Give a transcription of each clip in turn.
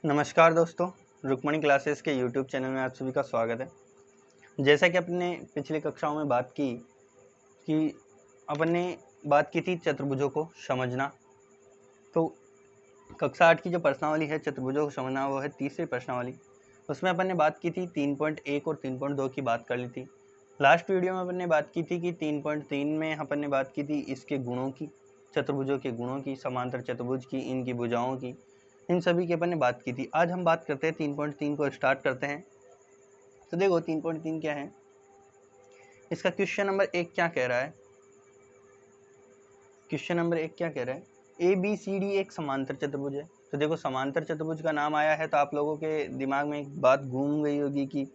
नमस्कार दोस्तों, रुक्मणी क्लासेस के यूट्यूब चैनल में आप सभी का स्वागत है। जैसा कि अपने पिछली कक्षाओं में बात की कि अपने बात की थी चतुर्भुजों को समझना। तो कक्षा 8 की जो प्रश्नावली है चतुर्भुजों को समझना वो है तीसरी प्रश्नावली। उसमें अपन ने बात की थी 3.1 और 3.2 की बात कर ली थी। लास्ट वीडियो में अपन ने बात की थी कि 3.3 में अपन ने बात की थी इसके गुणों की, चतुर्भुजों के गुणों की, समांतर चतुर्भुज की, इनकी भुजाओं की, इन सभी की अपन ने बात की थी। आज हम बात करते हैं 3.3 को स्टार्ट करते हैं। तो देखो 3.3 क्या है, इसका क्वेश्चन नंबर 1 क्या कह रहा है। क्वेश्चन नंबर 1 क्या कह रहा है, ए बी सी डी एक समांतर चतुर्भुज है। तो देखो समांतर चतुर्भुज का नाम आया है तो आप लोगों के दिमाग में एक बात घूम गई होगी कि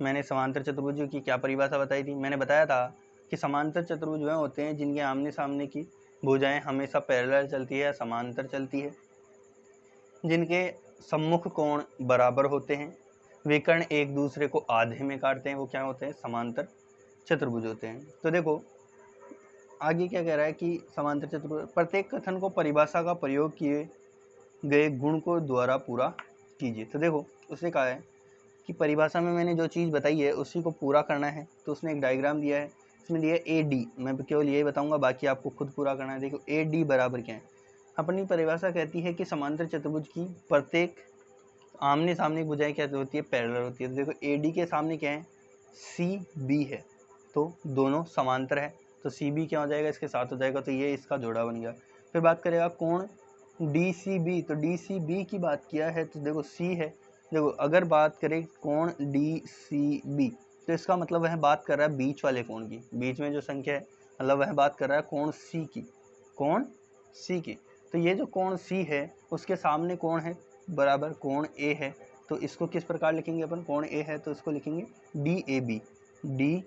मैंने समांतर चतुर्भुज की क्या परिभाषा बताई थी। मैंने बताया था कि समांतर चतुर्भुज वह होते हैं जिनके आमने सामने की भुजाएं हमेशा पैरेलल चलती है या समांतर चलती है, जिनके सम्मुख कोण बराबर होते हैं, विकर्ण एक दूसरे को आधे में काटते हैं, वो क्या होते हैं, समांतर चतुर्भुज होते हैं। तो देखो आगे क्या कह रहा है कि समांतर चतुर्भुज प्रत्येक कथन को परिभाषा का प्रयोग किए गए गुण को द्वारा पूरा कीजिए। तो देखो उसने कहा है कि परिभाषा में मैंने जो चीज़ बताई है उसी को पूरा करना है। तो उसने एक डायग्राम दिया है, इसमें दिया है ए डी, मैं केवल यही बताऊंगा, बाकी आपको खुद पूरा करना है। देखो ए डी बराबर क्या है, अपनी परिभाषा कहती है कि समांतर चतुर्भुज की प्रत्येक आमने सामने भुजाएं क्या होती है, पैरेलल होती है। तो देखो ए डी के सामने क्या है, सी बी है, तो दोनों समांतर है, तो सी बी क्या हो जाएगा, इसके साथ हो जाएगा, तो ये इसका जोड़ा बन गया। फिर बात करेगा कोण डी सी बी, तो डी सी बी की बात किया है तो देखो सी है। देखो अगर बात करें कोण डी सी बी तो इसका मतलब वह बात कर रहा है बीच वाले कोण की, बीच में जो संख्या है मतलब वह बात कर रहा है कोण सी की, कोण सी की। तो ये जो कोण सी है उसके सामने कोण है बराबर कोण ए है, तो इसको किस प्रकार लिखेंगे अपन, कोण ए है तो इसको लिखेंगे D A B, D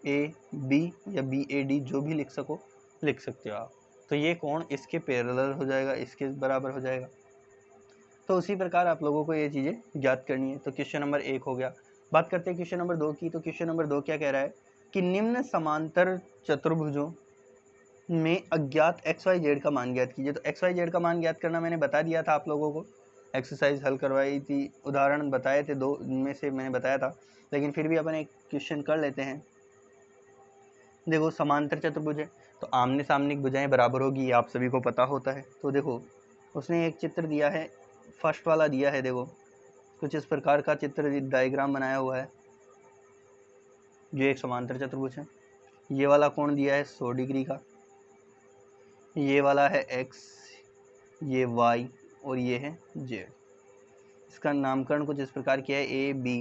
A B या बी ए डी, जो भी लिख सको लिख सकते हो आप। तो ये कोण इसके पैरेलल हो जाएगा, इसके बराबर हो जाएगा। तो उसी प्रकार आप लोगों को ये चीज़ें ज्ञात करनी है। तो क्वेश्चन नंबर 1 हो गया। बात करते हैं क्वेश्चन नंबर 2 की। तो क्वेश्चन नंबर 2 क्या कह रहा है कि निम्न समांतर चतुर्भुजों में अज्ञात एक्स वाई जेड का मान ज्ञात कीजिए। तो एक्स वाई जेड का मान ज्ञात करना मैंने बता दिया था आप लोगों को, एक्सरसाइज हल करवाई थी, उदाहरण बताए थे, दो में से मैंने बताया था, लेकिन फिर भी अपन एक क्वेश्चन कर लेते हैं। देखो समांतर चतुर्भुज है तो आमने सामने की भुजाएं बराबर होगी, आप सभी को पता होता है। तो देखो उसने एक चित्र दिया है, फर्स्ट वाला दिया है, देखो कुछ इस प्रकार का चित्र डायग्राम बनाया हुआ है, जो एक समांतर चतुर्भुज है। ये वाला कोण दिया है 100 डिग्री का, ये वाला है x, ये y और ये है z। इसका नामकरण कुछ इस प्रकार किया है a b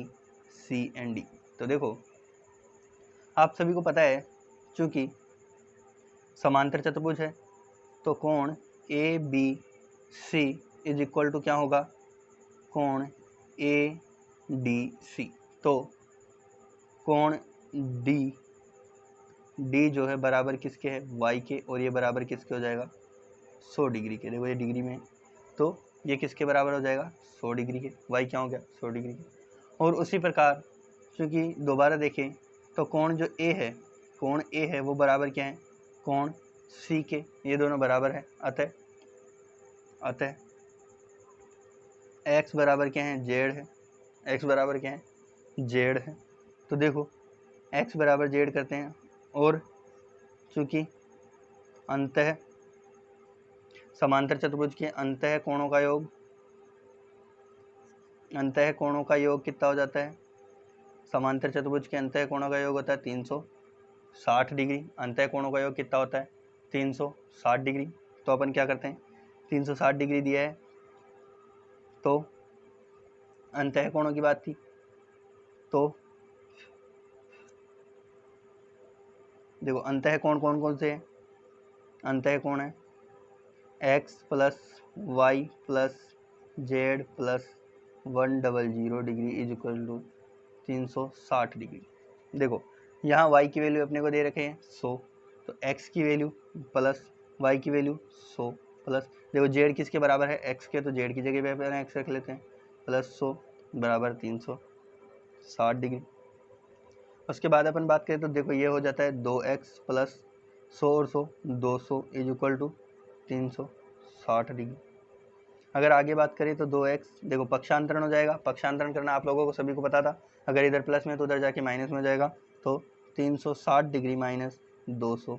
c and d। तो देखो आप सभी को पता है चूंकि समांतर चतुर्भुज है तो कोण A B C is equal to क्या होगा, कोण ए डी सी। तो कोण डी जो है बराबर किसके है, y के, और ये बराबर किसके हो जाएगा, 100 डिग्री के। देखो ये डिग्री में, तो ये किसके बराबर हो जाएगा, 100 डिग्री के। y क्या हो गया, 100 डिग्री के। और उसी प्रकार चूँकि दोबारा देखें तो कोण जो a है, कोण a है वो बराबर क्या है, कोण c के, ये दोनों बराबर है। अतः x बराबर क्या है, z है, x बराबर क्या है, z है। तो देखो x बराबर z करते हैं, और चूँकि अंतः समांतर चतुर्भुज के अंतः कोणों का योग, अंतः कोणों का योग कितना हो जाता है, समांतर चतुर्भुज के अंतः कोणों का योग होता है 360 डिग्री। अंतः कोणों का योग कितना होता है, 360 डिग्री। तो अपन क्या करते हैं, 360 डिग्री दिया है तो अंतः कोणों की बात थी, तो देखो अंतः कोण कौन कौन से हैं, अंतः कोण है x plus Y plus Z plus 100 degree is equal to 360 degree. देखो यहाँ y की वैल्यू अपने को दे रखे हैं 100, तो x की वैल्यू प्लस y की वैल्यू 100 प्लस, देखो z किसके बराबर है, x के, तो z की जगह पे अपन x रख लेते हैं, प्लस 100 बराबर 360 डिग्री। उसके बाद अपन बात करें तो देखो ये हो जाता है 2x प्लस 100 और 100 200 इज इक्वल टू 360 डिग्री। अगर आगे बात करें तो 2x, देखो पक्षांतरण हो जाएगा, पक्षांतरण करना आप लोगों को सभी को पता था, अगर इधर प्लस में तो उधर जाके माइनस में हो जाएगा, तो 360 डिग्री माइनस 200,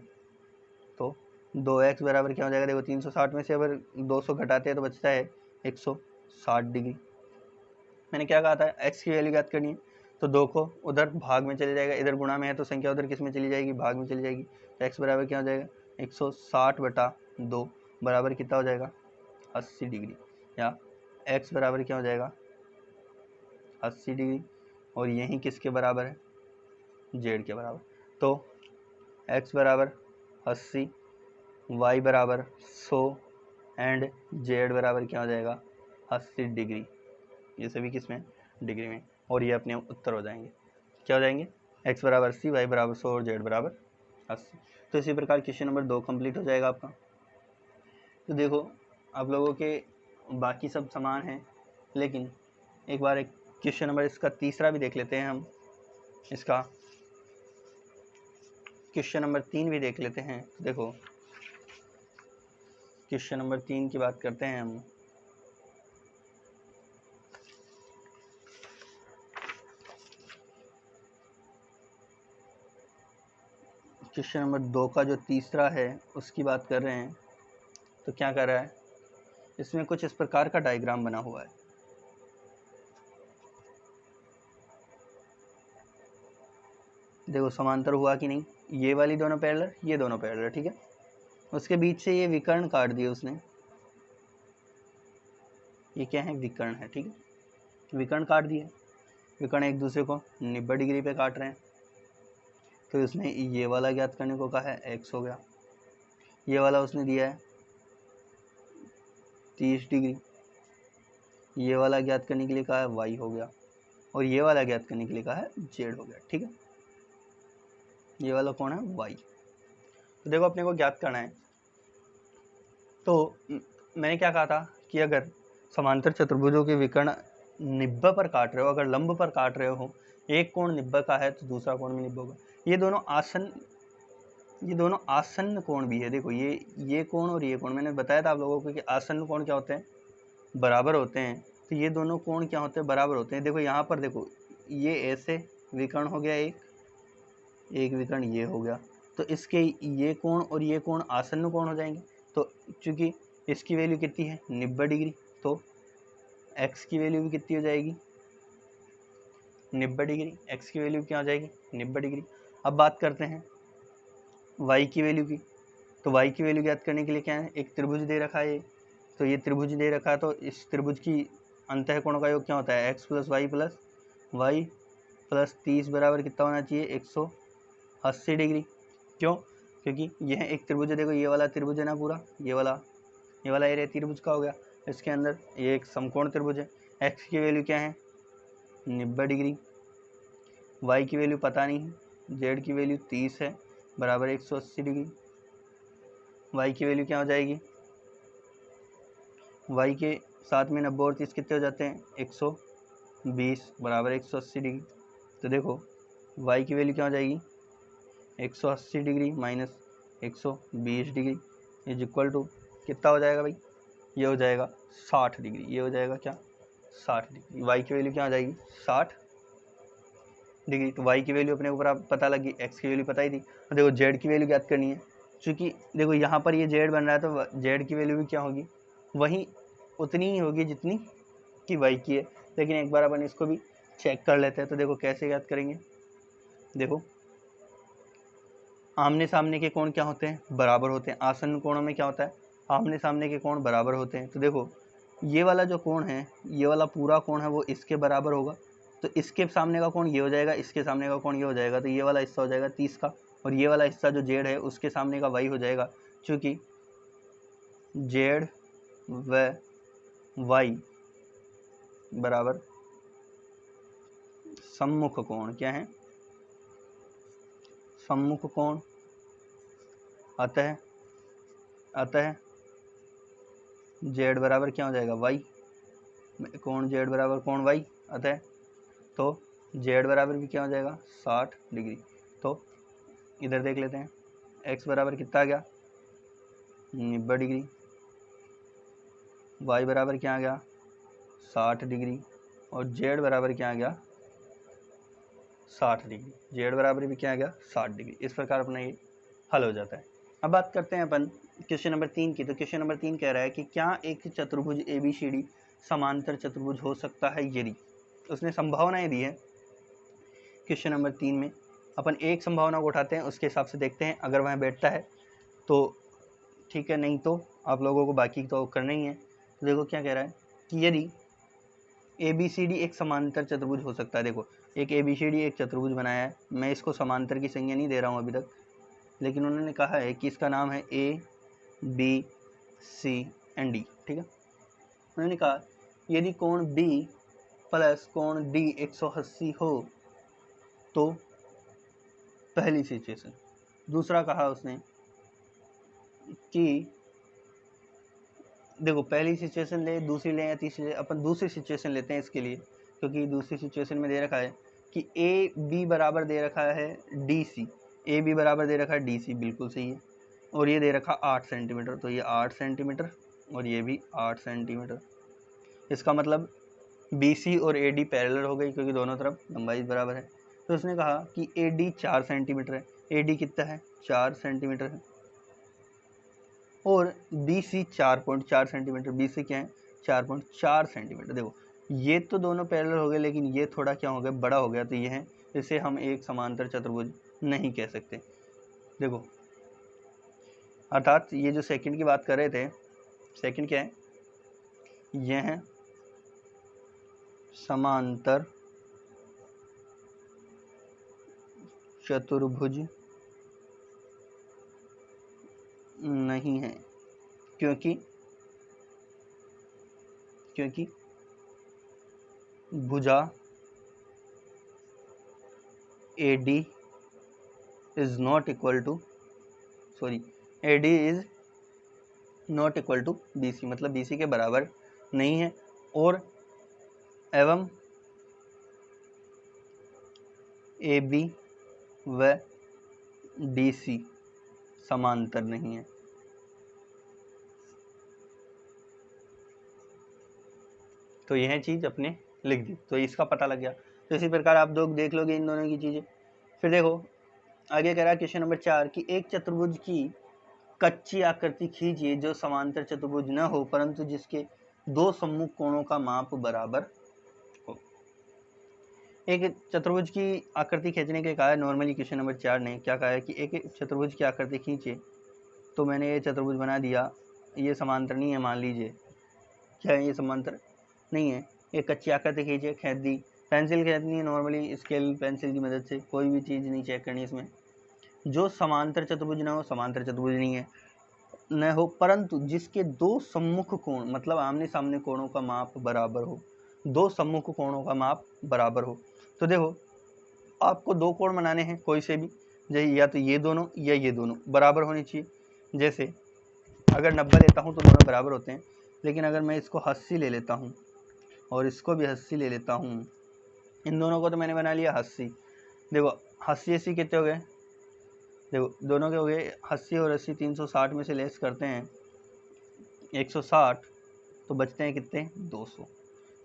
तो 2x बराबर क्या हो जाएगा, देखो 360 में से अगर 200 घटाते हैं तो बचता है 160 डिग्री। मैंने क्या कहा था, x की वैल्यू ज्ञात करनी है, तो 2 को उधर भाग में चले जाएगा, इधर गुणा में है तो संख्या उधर किस में चली जाएगी, भाग में चली जाएगी, तो x बराबर क्या हो जाएगा 160/2 बराबर कितना हो जाएगा 80 डिग्री, या x बराबर क्या हो जाएगा 80 डिग्री, और यही किसके बराबर है, z के बराबर। तो x बराबर 80, y बराबर 100 एंड z बराबर क्या हो जाएगा 80 डिग्री। ये सभी किस में, डिग्री में, और ये अपने उत्तर हो जाएंगे, क्या हो जाएंगे, x बराबर 80, y बराबर 100 और z बराबर 80। तो इसी प्रकार क्वेश्चन नंबर 2 कंप्लीट हो जाएगा आपका। तो देखो आप लोगों के बाकी सब समान हैं, लेकिन एक बार एक क्वेश्चन नंबर इसका तीसरा भी देख लेते हैं हम, इसका क्वेश्चन नंबर 3 भी देख लेते हैं। देखो क्वेश्चन नंबर 3 की बात करते हैं हम। क्वेश्चन नंबर 2 का जो तीसरा है उसकी बात कर रहे हैं। तो क्या कर रहा है, इसमें कुछ इस प्रकार का डायग्राम बना हुआ है। देखो समांतर हुआ कि नहीं, ये वाली दोनों पैरेलल, ये दोनों पैरेलल, ठीक है। उसके बीच से ये विकर्ण काट दिए उसने, ये क्या है, विकर्ण है, ठीक है, विकर्ण काट दिए। विकर्ण एक दूसरे को 90 डिग्री पे काट रहे हैं, तो उसने ये वाला ज्ञात करने को कहा है, x हो गया। ये वाला उसने दिया है 30 डिग्री, ये वाला ज्ञात करने के लिए कहा है y हो गया, और ये वाला ज्ञात करने के लिए कहा है z हो गया, ठीक है। ये वाला कौन है, y। तो देखो अपने को ज्ञात करना है। तो मैंने क्या कहा था कि अगर समांतर चतुर्भुजों के विकर्ण 90 पर काट रहे हो, अगर लंब पर काट रहे हो, एक कोण 90 का है तो दूसरा कोण भी 90 होगा। ये दोनों आसन्न कोण भी है। देखो ये कोण और ये कोण, मैंने बताया था आप लोगों को कि आसन्न कोण क्या होते हैं, बराबर होते हैं। तो ये दोनों कोण क्या होते हैं, बराबर होते हैं। देखो यहाँ पर देखो, ये ऐसे विकर्ण हो गया, एक विकर्ण ये हो गया, तो इसके ये कोण और ये कोण आसन्न कोण हो जाएंगे। तो चूंकि इसकी वैल्यू कितनी है 90 डिग्री, तो x की वैल्यू भी कितनी हो जाएगी 90 डिग्री, x की वैल्यू क्या हो जाएगी 90 डिग्री। अब बात करते हैं y की वैल्यू की। तो y की वैल्यू ज्ञात करने के लिए क्या है, एक त्रिभुज दे रखा है, तो ये त्रिभुज दे रखा है, तो इस त्रिभुज की अंतःकोण का योग क्या होता है, x प्लस वाई प्लस 30 बराबर कितना होना चाहिए 180 डिग्री। क्यों, क्योंकि यह एक त्रिभुज है। देखो ये वाला त्रिभुज है ना पूरा, ये वाला एरिया त्रिभुज का हो गया, इसके अंदर ये एक समकोण त्रिभुज है। x की वैल्यू क्या है 90 डिग्री, y की वैल्यू पता नहीं है, z की वैल्यू 30 है बराबर 180 डिग्री। y की वैल्यू क्या हो जाएगी, y के साथ में 90 और 30 कितने हो जाते हैं 120 बराबर 180 डिग्री। तो देखो y की वैल्यू क्या हो जाएगी 180 degree minus 120 degree is equal to कितना हो जाएगा भाई, ये हो जाएगा 60 डिग्री। ये हो जाएगा क्या 60 डिग्री। y की वैल्यू क्या हो जाएगी 60 डिग्री। तो y की वैल्यू अपने ऊपर आप पता लगी, x की वैल्यू पता ही थी। तो देखो z की वैल्यू ज्ञात करनी है, क्योंकि देखो यहाँ पर ये z बन रहा है, तो z की वैल्यू भी क्या होगी, वही उतनी ही होगी जितनी कि y की है। लेकिन एक बार अपन इसको भी चेक कर लेते हैं। तो देखो कैसे ज्ञात करेंगे, देखो आमने सामने के कोण क्या होते हैं, बराबर होते हैं। आसन्न कोणों में क्या होता है, आमने सामने के कोण बराबर होते हैं। तो देखो ये वाला जो कोण है, ये वाला पूरा कोण है वो इसके बराबर होगा, तो इसके सामने का कोण ये हो जाएगा, इसके सामने का कोण ये हो जाएगा, तो ये वाला हिस्सा हो जाएगा 30 का, और ये वाला हिस्सा जो जेड है उसके सामने का y हो जाएगा। चूँकि जेड व y बराबर सम्मुख कोण, क्या है सम्मुख कोण, अतः z बराबर क्या हो जाएगा y, कोण z बराबर कोण y, अतः तो z बराबर भी क्या हो जाएगा 60 डिग्री। तो इधर देख लेते हैं, x बराबर कितना आ गया 90 डिग्री, y बराबर क्या आ गया 60 डिग्री और z बराबर क्या आ गया 60 डिग्री, z बराबर भी क्या आ गया 60 डिग्री। इस प्रकार अपना ये हल हो जाता है। अब बात करते हैं अपन क्वेश्चन नंबर 3 की। तो क्वेश्चन नंबर 3 कह रहा है कि क्या एक चतुर्भुज ABCD समांतर चतुर्भुज हो सकता है यदि, उसने संभावनाएं दी है क्वेश्चन नंबर 3 में। अपन एक संभावना को उठाते हैं, उसके हिसाब से देखते हैं, अगर वह बैठता है तो ठीक है, नहीं तो आप लोगों को बाकी तो करना ही है। तो देखो क्या कह रहा है कि यदि ABCD एक समांतर चतुर्भुज हो सकता है। देखो एक ABCD एक चतुर्भुज बनाया है, मैं इसको समांतर की संज्ञा नहीं दे रहा हूँ अभी तक, लेकिन उन्होंने कहा है कि इसका नाम है ABCD, ठीक है। उन्होंने कहा यदि कोण B प्लस कोण D 180 हो तो पहली सिचुएशन। दूसरा कहा उसने कि देखो पहली सिचुएशन ले, दूसरी ले या तीसरी ले, अपन दूसरी सिचुएशन लेते हैं इसके लिए, क्योंकि दूसरी सिचुएशन में दे रखा है कि AB बराबर दे रखा है DC, AB बराबर दे रखा है DC, बिल्कुल सही है। और ये दे रखा 8 सेंटीमीटर, तो ये 8 सेंटीमीटर और ये भी 8 सेंटीमीटर। इसका मतलब BC और AD पैरेलल हो गई, क्योंकि दोनों तरफ लंबाई बराबर है। तो उसने कहा कि AD 4 सेंटीमीटर है, AD कितना है 4 सेंटीमीटर है, और BC 4.4 सेंटीमीटर, BC क्या है 4.4 सेंटीमीटर। देखो ये तो दोनों पैरेलल हो गए, लेकिन ये थोड़ा क्या हो गया बड़ा हो गया, तो ये है, इसे हम एक समांतर चतुर्भुज नहीं कह सकते। देखो अर्थात ये जो सेकंड की बात कर रहे थे, सेकंड क्या है, यह है समांतर चतुर्भुज नहीं है, क्योंकि भुजा AD is not equal to AD is not equal to BC, मतलब BC के बराबर नहीं है, और एवं AB व DC समांतर नहीं है। तो यह चीज़ अपने लिख दी, तो इसका पता लग गया। तो इसी प्रकार आप लोग देख लोगे इन दोनों की चीज़ें। फिर देखो आगे कह रहा है क्वेश्चन नंबर 4 कि एक चतुर्भुज की कच्ची आकृति खींचिए जो समांतर चतुर्भुज न हो, परंतु जिसके दो सम्मुख कोणों का माप बराबर हो। एक चतुर्भुज की आकृति खींचने के कहा है नॉर्मली क्वेश्चन नंबर 4 ने क्या कहा है कि एक चतुर्भुज की आकृति खींचे, तो मैंने ये चतुर्भुज बना दिया, ये समांतर नहीं है, मान लीजिए क्या है, ये समांतर नहीं है। एक कच्ची आकृति खींचे, खींच दी, पेंसिल खींचनी है नॉर्मली, स्केल पेंसिल की मदद से, कोई भी चीज़ नहीं चेक करनी इसमें। जो समांतर चतुर्भुज न हो, समांतर चतुर्भुज नहीं है, न हो, परंतु जिसके दो सम्मुख कोण, मतलब आमने सामने कोणों का माप बराबर हो, दो सम्मुख कोणों का माप बराबर हो। तो देखो आपको दो कोण बनाने हैं कोई से भी, या तो ये दोनों या ये दोनों बराबर होने चाहिए। जैसे अगर 90 लेता हूँ तो दोनों बराबर होते हैं, लेकिन अगर मैं इसको 80 ले लेता हूँ और इसको भी 80 ले लेता हूँ, इन दोनों को तो मैंने बना लिया 80। देखो 80 कितने हो गए, देखो दोनों के हो गए 80 और 80, 360 में से लेस करते हैं 160, तो बचते हैं कितने 200।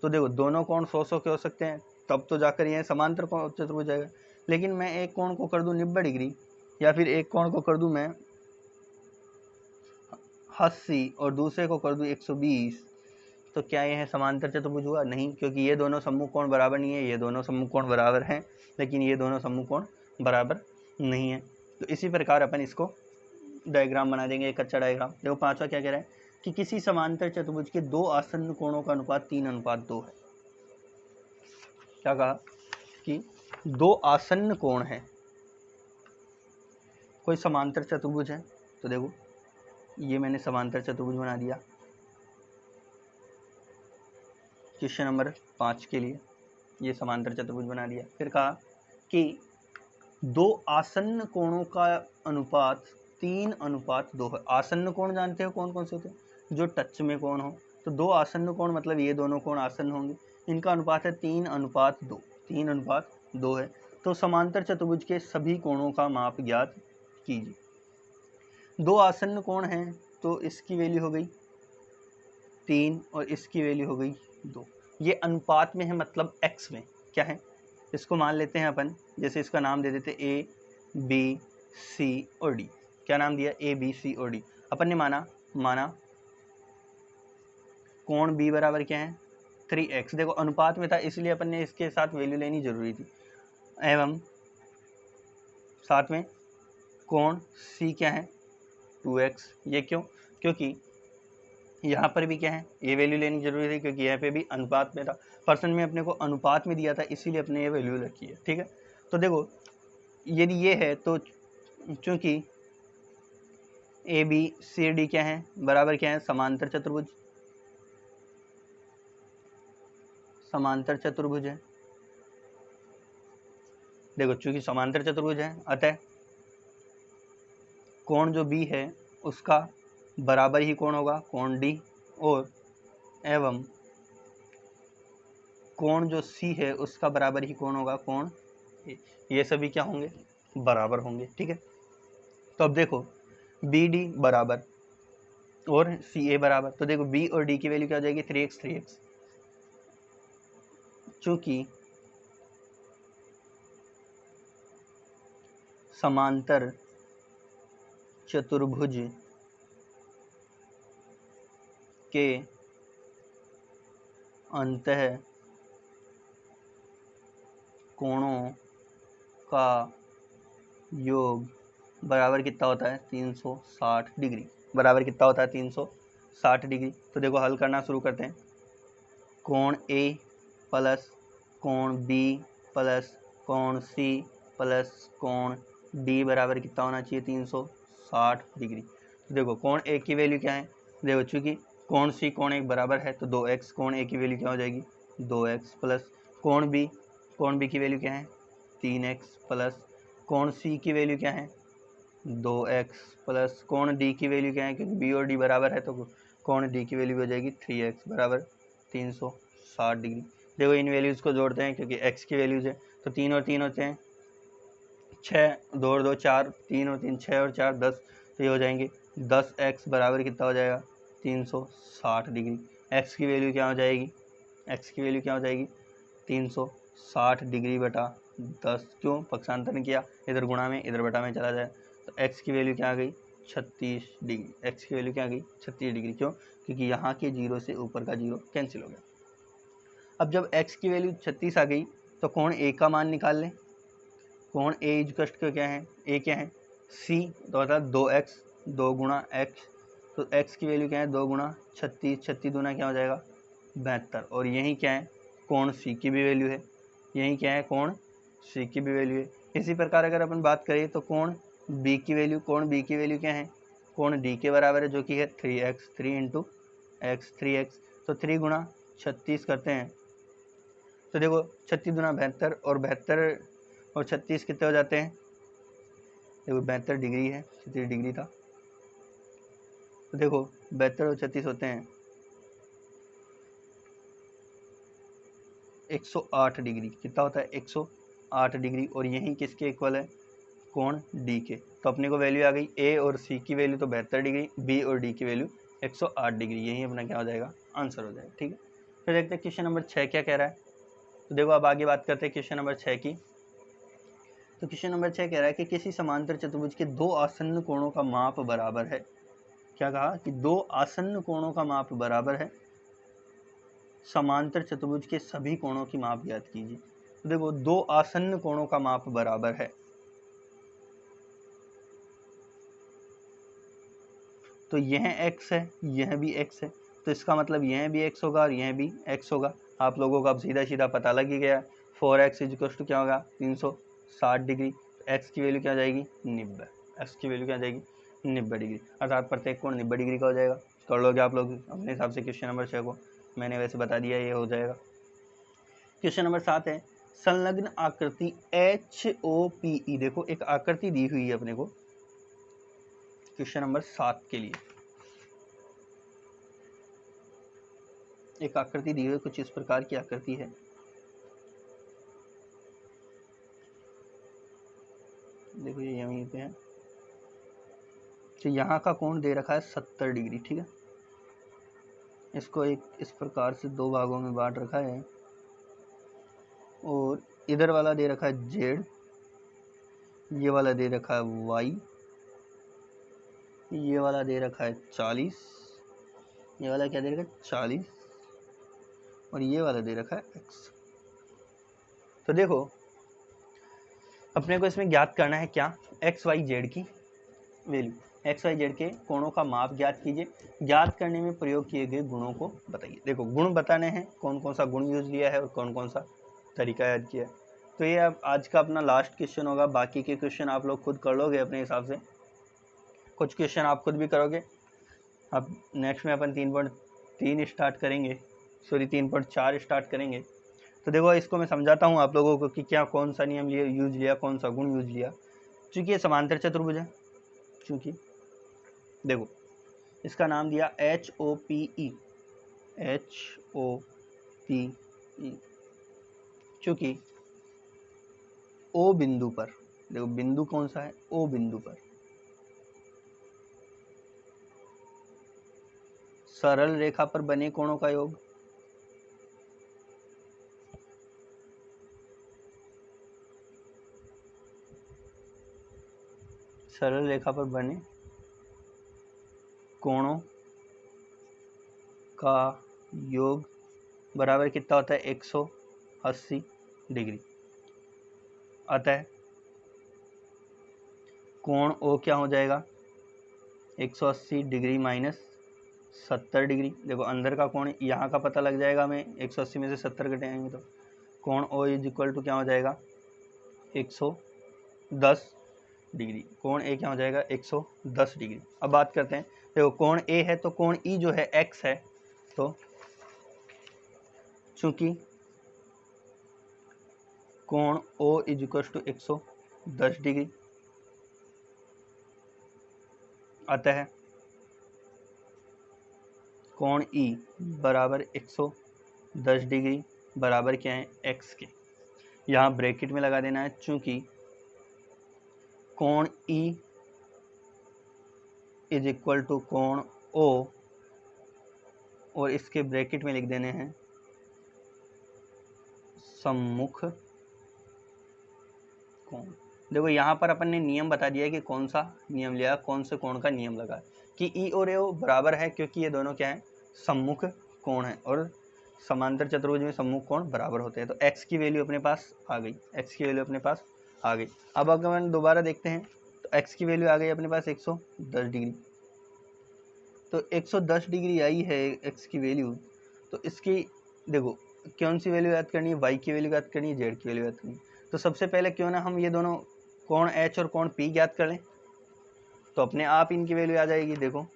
तो देखो दोनों कोण 100 के हो सकते हैं, तब तो जाकर यह समांतर चतुर्भुज हो जाएगा। लेकिन मैं एक कोण को कर दूं 90 डिग्री, या फिर एक कोण को कर दूं मैं 80 और दूसरे को कर दूं 120, तो क्या यह समांतर चतुर्भुज हुआ? नहीं, क्योंकि ये दोनों सम्मुख कोण बराबर नहीं है, ये दोनों सम्मुख कोण बराबर हैं, लेकिन ये दोनों सम्मुख कोण बराबर नहीं है। तो इसी प्रकार अपन इसको डायग्राम बना देंगे, एक अच्छा डायग्राम। देखो पांचवा क्या कह रहा है कि किसी समांतर चतुर्भुज के दो आसन्न कोणों का अनुपात 3:2 है। क्या कहा कि दो आसन्न कोण है, कोई समांतर चतुर्भुज है। तो देखो ये मैंने समांतर चतुर्भुज बना दिया क्वेश्चन नंबर 5 के लिए, ये समांतर चतुर्भुज बना दिया। फिर कहा कि दो आसन्न कोणों का अनुपात 3:2 है। आसन्न कोण जानते हो कौन कौन से होते हैं? जो टच में कोण हो। तो दो आसन्न कोण मतलब ये दोनों कोण आसन्न होंगे, इनका अनुपात है 3:2, 3:2 है। तो समांतर चतुर्भुज के सभी कोणों का माप ज्ञात कीजिए। दो आसन्न कोण हैं तो इसकी वैल्यू हो गई 3 और इसकी वैल्यू हो गई 2। ये अनुपात में है, मतलब x में क्या है, इसको मान लेते हैं अपन, जैसे इसका नाम दे देते A B C और D। क्या नाम दिया, A B C और D। अपन ने माना कोण B बराबर क्या है 3x। देखो अनुपात में था इसलिए अपन ने इसके साथ वैल्यू लेनी जरूरी थी, एवं साथ में कोण C क्या है 2x। ये क्यों, क्योंकि यहाँ पर भी क्या है, ये वैल्यू लेनी जरूरी थी क्योंकि यहाँ पे भी अनुपात में था, परसेंट में अपने को अनुपात में दिया था इसीलिए अपने ये वैल्यू रखी है। ठीक है, तो देखो यदि ये है तो चूंकि ए बी सी डी क्या है, बराबर क्या है समांतर चतुर्भुज, समांतर चतुर्भुज है। देखो चूंकि समांतर चतुर्भुज है अतः कोण जो बी है उसका बराबर ही कोण होगा कोण डी, और एवं कोण जो सी है उसका बराबर ही कोण होगा कोण ए। ये सभी क्या होंगे, बराबर होंगे। ठीक है, तो अब देखो बी डी बराबर और सी ए बराबर, तो देखो बी और डी की वैल्यू क्या हो जाएगी 3x 3x। चूंकि समांतर चतुर्भुज के अंतः कोणों का योग बराबर कितना होता है 360 डिग्री, बराबर कितना होता है 360 डिग्री। तो देखो हल करना शुरू करते हैं। कोण ए प्लस कोण बी प्लस कोण सी प्लस कोण डी बराबर कितना होना चाहिए 360 डिग्री। तो देखो कोण ए की वैल्यू क्या है, देखो चूंकि कोण सी कोण एक बराबर है तो 2x, कोण ए की वैल्यू क्या हो जाएगी 2x प्लस कोण बी की वैल्यू क्या है 3x प्लस कोण सी की वैल्यू क्या है 2x प्लस कोण डी की वैल्यू क्या है, क्योंकि बी और डी बराबर है तो कोण डी की वैल्यू हो जाएगी 3x बराबर 360 डिग्री। देखो इन वैल्यूज़ को जोड़ते हैं क्योंकि x की वैल्यूज है, तो 3 और 3 होते हैं 6, 2 और 2 4, 3 और 3 6 और 4 10, तो ये हो जाएंगे 10x बराबर कितना हो जाएगा 360 डिग्री। x की वैल्यू क्या हो जाएगी, x की वैल्यू क्या हो जाएगी 360 डिग्री बटा 10। क्यों, पक्षांतरण किया, इधर गुणा में इधर बटा में चला जाए, तो x की वैल्यू क्या आ गई 36 डिग्री। x की वैल्यू क्या आ गई 36 डिग्री। क्यों, क्योंकि यहाँ के जीरो से ऊपर का जीरो कैंसिल हो गया। अब जब x की वैल्यू 36 आ गई तो कोण a का मान निकाल लें। कोण a इजकस्ट का क्या है, a क्या है c, तो अर्थात 2x 2 गुणा x, तो x की वैल्यू क्या है 2 गुणा 36, 36 दूना क्या हो जाएगा 72, और यही क्या है कोण c की भी वैल्यू है, यही क्या है कोण c की भी वैल्यू है। इसी प्रकार अगर अपन बात करें तो कोण b की वैल्यू, कोण b की वैल्यू क्या है कोण d के बराबर है जो कि है 3x, 3 इंटू x 3x, तो 3 गुणा 36 करते हैं तो देखो 36 दूना 72 और 72 और 36 कितने हो जाते हैं, देखो 72 डिग्री है 36 डिग्री था, तो देखो 72 और 36 होते हैं 108 डिग्री। कितना होता है 108 डिग्री, और यही किसके इक्वल है कोण डी के। तो अपने को वैल्यू आ गई ए और सी की वैल्यू तो 72 डिग्री, बी और डी की वैल्यू 108 डिग्री, यही अपना क्या हो जाएगा आंसर हो जाएगा। ठीक है, फिर देखते हैं क्वेश्चन नंबर 6 क्या कह रहा है। तो देखो अब आगे बात करते हैं क्वेश्चन नंबर 6 की। तो क्वेश्चन नंबर 6 कह रहा है कि किसी समांतर चतुर्भुज के दो आसन्न कोणों का माप बराबर है। क्या कहा कि दो आसन्न कोणों का माप बराबर है, समांतर चतुर्भुज के सभी कोणों की माप ज्ञात कीजिए। तो देखो दो आसन्न कोणों का माप बराबर है, तो यह x है यह भी x है, तो इसका मतलब यह भी x होगा और यह भी x होगा। आप लोगों का अब सीधा सीधा पता लग ही गया, 4x इक्वल टू क्या होगा 360 डिग्री, x की वैल्यू क्या हो जाएगी 90, x की वैल्यू क्या हो जाएगी 90 डिग्री, अर्थात प्रत्येक कोण 90 डिग्री का हो जाएगा। कर लोगे आप लोग अपने हिसाब से क्वेश्चन नंबर 6 को, मैंने वैसे बता दिया ये हो जाएगा। क्वेश्चन नंबर 7 है संलग्न आकृति HOPE। देखो एक आकृति दी हुई है अपने को क्वेश्चन नंबर 7 के लिए, एक आकृति दी हुई है, कुछ इस प्रकार की आकृति है। देखो ये यहीं पे है, तो यहाँ का कोण दे रखा है 70 डिग्री। ठीक है, इसको एक इस प्रकार से दो भागों में बांट रखा है और इधर वाला दे रखा है जेड, ये वाला दे रखा है वाई, ये वाला दे रखा है 40, ये वाला क्या दे रखा है 40 और ये वाला दे रखा है x। तो देखो अपने को इसमें ज्ञात करना है क्या, एक्स वाई जेड की वैल्यू, एक्स वाई जेड के कोणों का माप ज्ञात कीजिए, ज्ञात करने में प्रयोग किए गए गुणों को बताइए। देखो गुण बताने हैं, कौन कौन सा गुण यूज लिया है और कौन कौन सा तरीका याद किया है। तो ये अब आज का अपना लास्ट क्वेश्चन होगा, बाकी के क्वेश्चन आप लोग खुद कर लोगे अपने हिसाब से, कुछ क्वेश्चन आप खुद भी करोगे। अब नेक्स्ट में अपन 3.3 स्टार्ट करेंगे, सॉरी 3.4 स्टार्ट करेंगे। तो देखो इसको मैं समझाता हूँ आप लोगों को कि क्या कौन सा नियम यूज लिया, कौन सा गुण यूज लिया। चूंकि ये समांतर चतुर्भुज है, चूंकि देखो इसका नाम दिया HOPE, HOPE, चूंकि O बिंदु पर, देखो बिंदु कौन सा है, O बिंदु पर सरल रेखा पर बने कोणों का योग सरल रेखा पर बने कोणों का योग बराबर कितना होता है 180 डिग्री। अतः कोण O क्या हो जाएगा 180 डिग्री माइनस 70 डिग्री। देखो अंदर का कोण यहाँ का पता लग जाएगा हमें, 180 में से 70 घटाएंगे तो कोण O इज इक्वल टू क्या हो जाएगा 110 डिग्री। कोण ए क्या हो जाएगा 110 डिग्री। अब बात करते हैं, देखो कोण ए है तो कोण ई जो है x है, तो चूंकि कोण O is equal to 110 degree, अतः कोण ई बराबर 110 डिग्री बराबर क्या है x के। यहाँ ब्रैकेट में लगा देना है, चूंकि कोण ई इज इक्वल टू कोण O और इसके ब्रैकेट में लिख देने हैं सम्मुख कोण। देखो यहाँ पर अपन ने नियम बता दिया कि कौन सा नियम लिया, कौन से कोण का नियम लगा कि ई और ओ बराबर है, क्योंकि ये दोनों क्या है सम्मुख कोण है और समांतर चतुर्भुज में सम्मुख कोण बराबर होते हैं। तो x की वैल्यू अपने पास आ गई, x की वैल्यू अपने पास आ गई। अब अगर हम दोबारा देखते हैं तो x की वैल्यू आ गई अपने पास 110 डिग्री। तो 110 डिग्री आई है x की वैल्यू, तो इसकी देखो कौन सी वैल्यू याद करनी है, y की वैल्यू याद करनी है, z की वैल्यू याद करनी है। तो सबसे पहले क्यों ना हम ये दोनों कोण h और कोण p याद कर लें, तो अपने आप इनकी वैल्यू आ जाएगी। देखो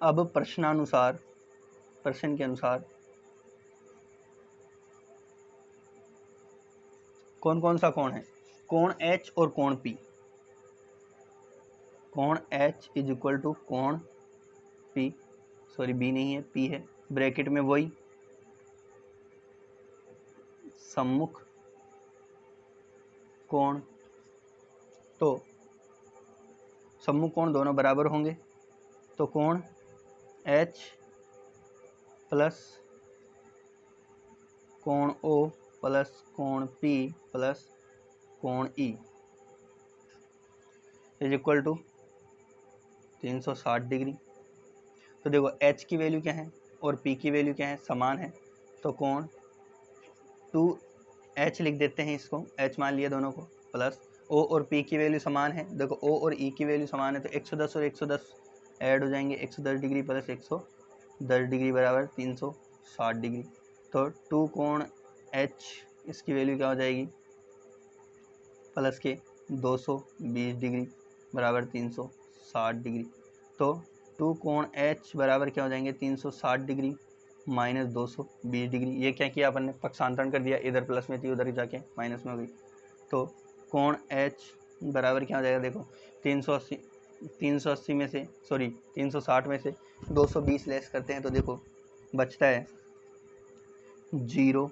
अब प्रश्नानुसार, प्रश्न के अनुसार कौन कौन सा कोण है, कोण h और कोण p। कोण h इज इक्वल टू कोण p, सॉरी b नहीं है p है, ब्रैकेट में वही सम्मुख कोण। तो सम्मुख कोण दोनों बराबर होंगे, तो कोण H प्लस कोण O प्लस कोण P प्लस कोण E is equal to 360 degree. तो देखो H की वैल्यू क्या है और P की वैल्यू क्या है, समान है, तो कोण 2H लिख देते हैं, इसको H मान लिया दोनों को, प्लस O और P की वैल्यू समान है। देखो O और E की वैल्यू समान है, तो 110 और 110 ऐड हो जाएंगे, 110 डिग्री प्लस 110 डिग्री बराबर 360 डिग्री। तो 2 कोण H इसकी वैल्यू क्या हो जाएगी प्लस के 220 डिग्री बराबर 360 डिग्री। तो 2 कोण H बराबर क्या हो जाएंगे 360 डिग्री माइनस 220 डिग्री। ये क्या किया अपन ने, पक्षांतरण कर दिया, इधर प्लस में थी उधर जाके माइनस में हो गई। तो कोण H बराबर क्या हो जाएगा, देखो 380 में से, सॉरी 360 में से 220 लेस करते हैं तो देखो बचता है 0,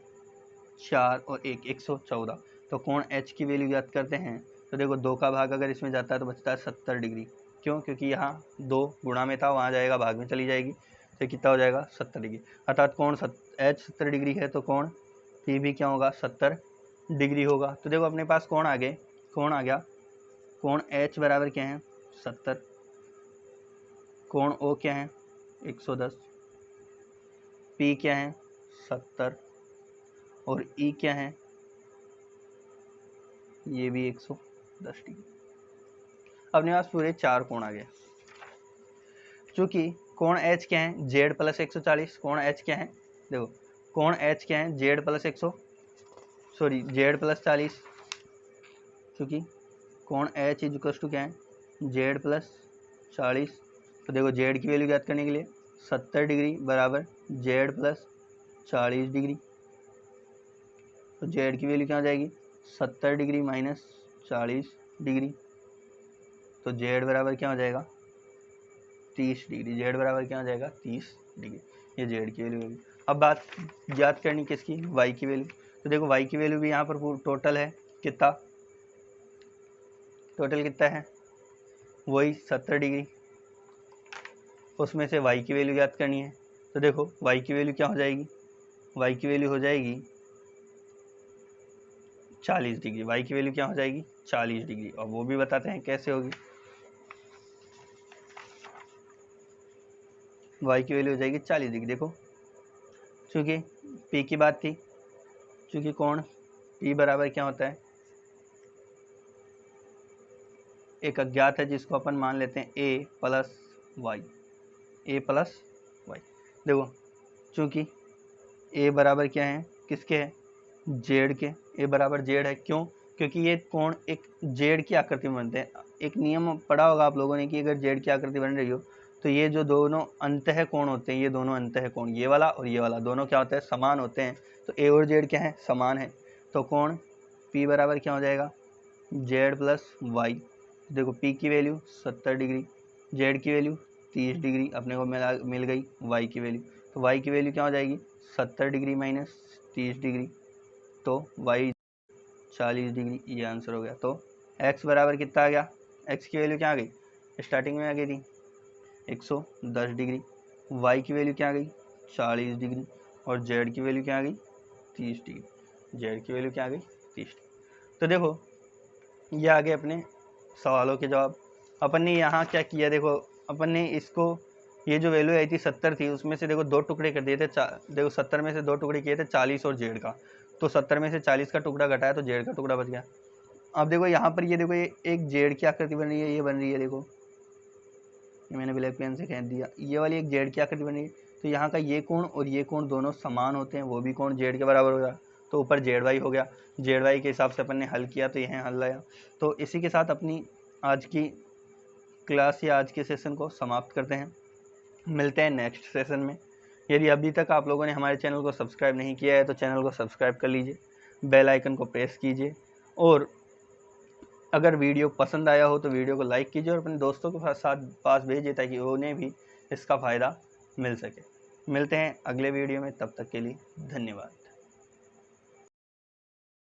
4 और 1, 114। तो कोण H की वैल्यू याद करते हैं, तो देखो 2 का भाग अगर इसमें जाता है तो बचता है 70 डिग्री। क्यों? क्योंकि यहाँ 2 गुणा में था, वहाँ जाएगा भाग में चली जाएगी, तो कितना हो जाएगा 70 डिग्री। अर्थात कोण H 70 डिग्री है तो कोण P भी क्या होगा 70 डिग्री होगा। तो देखो अपने पास कोण आ गए, कोण आ गया, कोण H बराबर क्या है 70, कोण O क्या है 110, P क्या है 70 और E क्या है ये भी 110 डिग्री। अपने पास पूरे 4 कोण आ गए। चूंकि कोण H क्या है Z प्लस 140, कोण H क्या है देखो कोण H क्या है Z प्लस 40, चूंकि कोण H इज इक्वल टू क्या है Z प्लस 40। तो देखो Z की वैल्यू ज्ञात करने के लिए 70 डिग्री बराबर Z प्लस 40 डिग्री। तो Z की वैल्यू क्या हो जाएगी 70 डिग्री माइनस 40 डिग्री। तो Z बराबर क्या हो जाएगा 30 डिग्री। Z बराबर क्या हो जाएगा 30 डिग्री। ये Z की वैल्यू होगी। अब बात ज्ञात करनी किसकी Y की वैल्यू। तो देखो Y की वैल्यू भी यहाँ पर टोटल है कितना, टोटल कितना है वही 70 डिग्री, उसमें से Y की वैल्यू ज्ञात करनी है। तो देखो Y की वैल्यू क्या हो जाएगी, Y की वैल्यू हो जाएगी 40 डिग्री। Y की वैल्यू क्या हो जाएगी 40 डिग्री, और वो भी बताते हैं कैसे होगी। Y की वैल्यू हो जाएगी 40 डिग्री। देखो चूँकि P की बात थी, चूँकि कोण P बराबर क्या होता है एक अज्ञात है जिसको अपन मान लेते हैं A plus Y, A plus Y. देखो चूँकि A बराबर क्या है किसके है Z के, A बराबर Z है। क्यों? क्योंकि ये कोण एक Z की आकृति में बनते हैं। एक नियम पढ़ा होगा आप लोगों ने कि अगर Z की आकृति बन रही हो तो ये जो दोनों अंतः कोण होते हैं, ये दोनों अंतः कोण, ये वाला और ये वाला, दोनों क्या होते हैं समान होते हैं। तो A और Z क्या है समान है। तो कोण P बराबर क्या हो जाएगा Z प्लस वाई। देखो P की वैल्यू 70 डिग्री, Z की वैल्यू 30 डिग्री, अपने को मिल गई Y की वैल्यू। तो Y की वैल्यू क्या हो जाएगी 70 डिग्री माइनस 30 डिग्री, तो Y 40 डिग्री, ये आंसर हो गया। तो X बराबर कितना आ गया, X की वैल्यू क्या आ गई स्टार्टिंग में आ गई थी 110 डिग्री, Y की वैल्यू क्या आ गई 40 डिग्री और Z की वैल्यू क्या आ गई 30 डिग्री, Z की वैल्यू क्या आ गई 30 डिग्री। तो देखो ये आ गए अपने सवालों के जवाब। अपन ने यहाँ क्या किया, देखो अपन ने इसको ये जो वैल्यू आई थी 70 थी, उसमें से देखो 2 टुकड़े कर दिए थे। देखो 70 में से 2 टुकड़े किए थे 40 और Z का, तो 70 में से 40 का टुकड़ा घटाया तो Z का टुकड़ा बच गया। अब देखो यहाँ पर ये देखो ये एक Z की आकृति बन रही है, ये बन रही है, देखो मैंने ब्लैक पेन से कह दिया, ये वाली एक Z की आकृति बन रही है। तो यहाँ का ये कोण और ये कोण दोनों समान होते हैं, वो भी कोण Z के बराबर हो गया, तो ऊपर ZY हो गया। ZY के हिसाब से अपन ने हल किया तो यह हल आया। तो इसी के साथ अपनी आज की क्लास या आज के सेशन को समाप्त करते हैं। मिलते हैं नेक्स्ट सेशन में। यदि अभी तक आप लोगों ने हमारे चैनल को सब्सक्राइब नहीं किया है तो चैनल को सब्सक्राइब कर लीजिए, बेल आइकन को प्रेस कीजिए, और अगर वीडियो पसंद आया हो तो वीडियो को लाइक कीजिए और अपने दोस्तों के साथ पास भेजिए ताकि उन्हें भी इसका फ़ायदा मिल सके। मिलते हैं अगले वीडियो में, तब तक के लिए धन्यवाद।